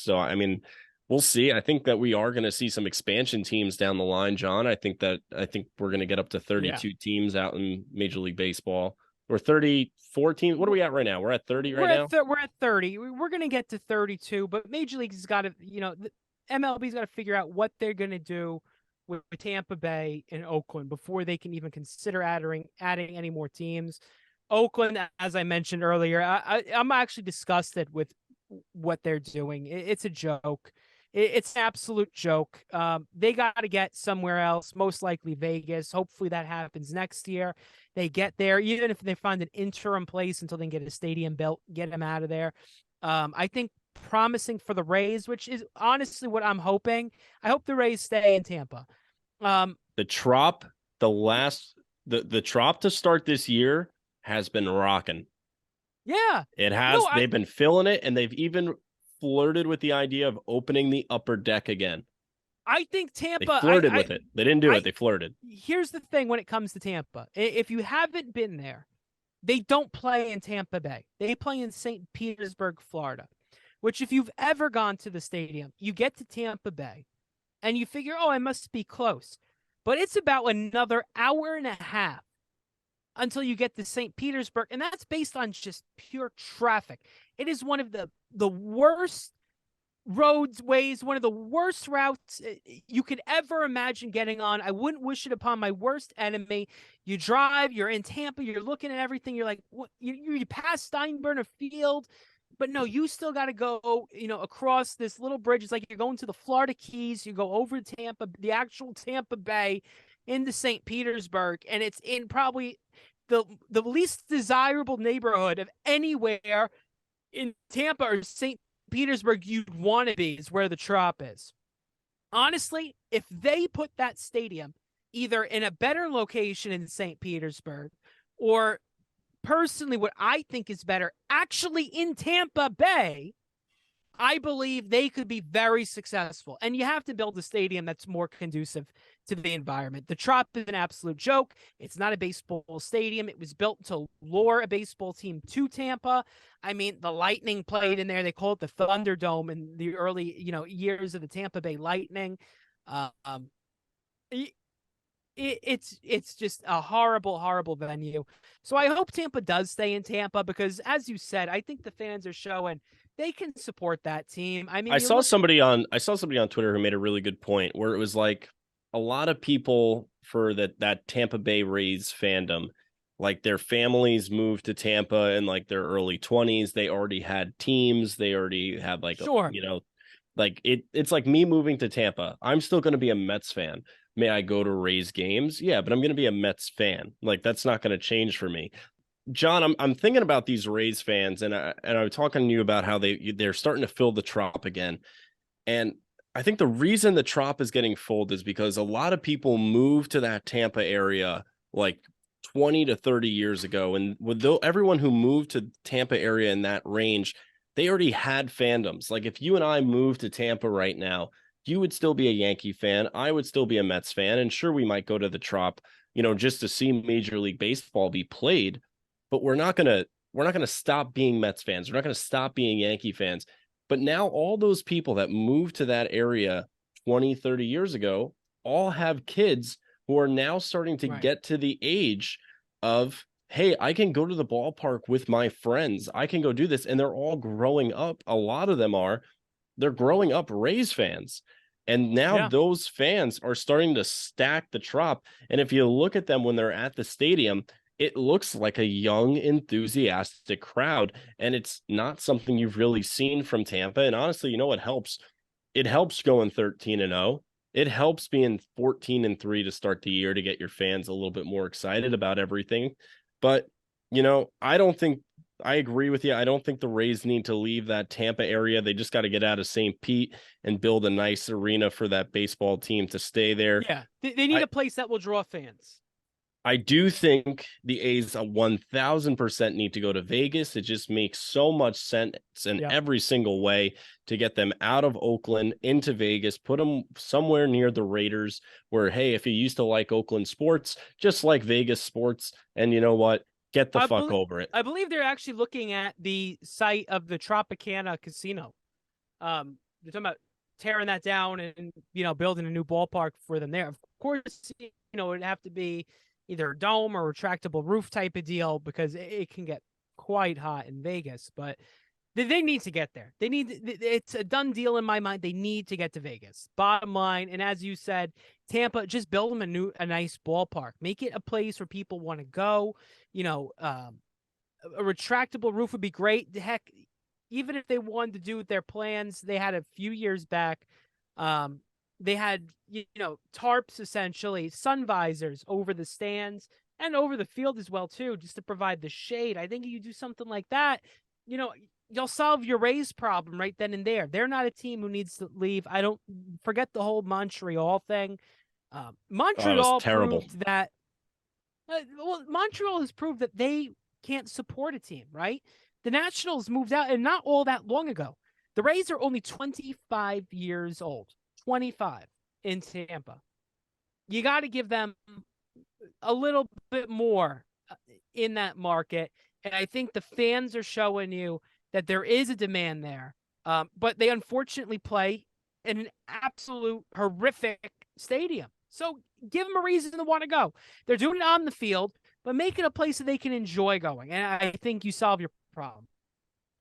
So, I mean, we'll see. I think that we are going to see some expansion teams down the line, John. I think we're going to get up to Yeah. 32 teams out in Major League Baseball. Or 34 teams. What are we at right now? We're at 30 right now. We're at 30. We're going to get to 32, but Major League's got to, the MLB's got to figure out what they're going to do with Tampa Bay and Oakland before they can even consider adding any more teams. Oakland, as I mentioned earlier, I'm actually disgusted with what they're doing. It's a joke. It's an absolute joke. They got to get somewhere else, most likely Vegas. Hopefully that happens next year. They get there, even if they find an interim place until they can get a stadium built, get them out of there. I think promising for the Rays, which is honestly what I'm hoping. I hope the Rays stay in Tampa. The Trop, the Trop to start this year has been rocking. Yeah. It No, has. They've been filling it, and they've even flirted with the idea of opening the upper deck again. I think They Tampa. flirted with it. They didn't do it. They flirted. Here's the thing when it comes to Tampa. If you haven't been there, they don't play in Tampa Bay. They play in St. Petersburg, Florida, which if you've ever gone to the stadium, you get to Tampa Bay and you figure, oh, I must be close. But it's about another hour and a half until you get to St. Petersburg. And that's based on just pure traffic. It is one of the worst roadways, one of the worst routes you could ever imagine getting on. I wouldn't wish it upon my worst enemy. You drive, you're in Tampa, you're looking at everything. You're like, what? You pass Steinbrenner Field, but no, you still got to go, across this little bridge. It's like you're going to the Florida Keys. You go over Tampa, the actual Tampa Bay, into St. Petersburg, and it's in probably the least desirable neighborhood of anywhere in Tampa or St. Petersburg you'd want to be is where the Trop is. Honestly, if they put that stadium either in a better location in St. Petersburg or personally what I think is better, actually in Tampa Bay, I believe they could be very successful. And you have to build a stadium that's more conducive to the environment. The Trop is an absolute joke. It's not a baseball stadium. It was built to lure a baseball team to Tampa. I mean, the Lightning played in there. They call it the Thunderdome in the early, years of the Tampa Bay Lightning. It's just a horrible, horrible venue. So I hope Tampa does stay in Tampa because, as you said, I think the fans are showing they can support that team. I mean, I saw somebody on Twitter who made a really good point where it was like a lot of people for that Tampa Bay Rays fandom, like their families moved to Tampa in like their early 20s. They already had teams. They already had like, sure. like it's like me moving to Tampa. I'm still going to be a Mets fan. May I go to Rays games? Yeah, but I'm going to be a Mets fan. Like that's not going to change for me. John, I'm thinking about these Rays fans, and I'm talking to you about how they're starting to fill the Trop again, and I think the reason the Trop is getting filled is because a lot of people moved to that Tampa area like 20 to 30 years ago, and everyone who moved to Tampa area in that range, they already had fandoms. Like if you and I moved to Tampa right now, you would still be a Yankee fan, I would still be a Mets fan, and sure we might go to the Trop, just to see Major League Baseball be played. But we're not gonna stop being Mets fans. We're not gonna stop being Yankee fans. But now all those people that moved to that area 20, 30 years ago all have kids who are now starting to Right. get to the age of, hey, I can go to the ballpark with my friends. I can go do this. And they're all growing up. A lot of them they're growing up Rays fans. And now Yeah. those fans are starting to stack the Trop. And if you look at them when they're at the stadium, it looks like a young, enthusiastic crowd. And it's not something you've really seen from Tampa. And honestly, you know what helps? It helps going 13-0. It helps being 14-3 to start the year to get your fans a little bit more excited about everything. But, I don't think I agree with you. I don't think the Rays need to leave that Tampa area. They just got to get out of St. Pete and build a nice arena for that baseball team to stay there. Yeah. They need a place that will draw fans. I do think the A's 1000% need to go to Vegas. It just makes so much sense in Yeah. every single way to get them out of Oakland into Vegas, put them somewhere near the Raiders where, hey, if you used to like Oakland sports, just like Vegas sports, and you know what? Get the fuck over it. I believe they're actually looking at the site of the Tropicana Casino. You're talking about tearing that down and, building a new ballpark for them there. Of course, it'd have to be either a dome or retractable roof type of deal because it can get quite hot in Vegas. But they need to get there. It's a done deal in my mind. They need to get to Vegas. Bottom line, and as you said, Tampa, just build them a nice ballpark. Make it a place where people want to go. A retractable roof would be great. Heck, even if they wanted to do their plans, they had a few years back. They had, tarps, essentially, sun visors over the stands and over the field as well, too, just to provide the shade. I think if you do something like that, you'll solve your Rays problem right then and there. They're not a team who needs to leave. I don't forget the whole Montreal thing. Oh, it was Montreal terrible. proved that. Montreal has proved that they can't support a team, right? The Nationals moved out, and not all that long ago. The Rays are only 25 years old. 25 in Tampa. You got to give them a little bit more in that market. And I think the fans are showing you that there is a demand there. But they unfortunately play in an absolute horrific stadium. So give them a reason to want to go. They're doing it on the field, but make it a place that they can enjoy going. And I think you solve your problem.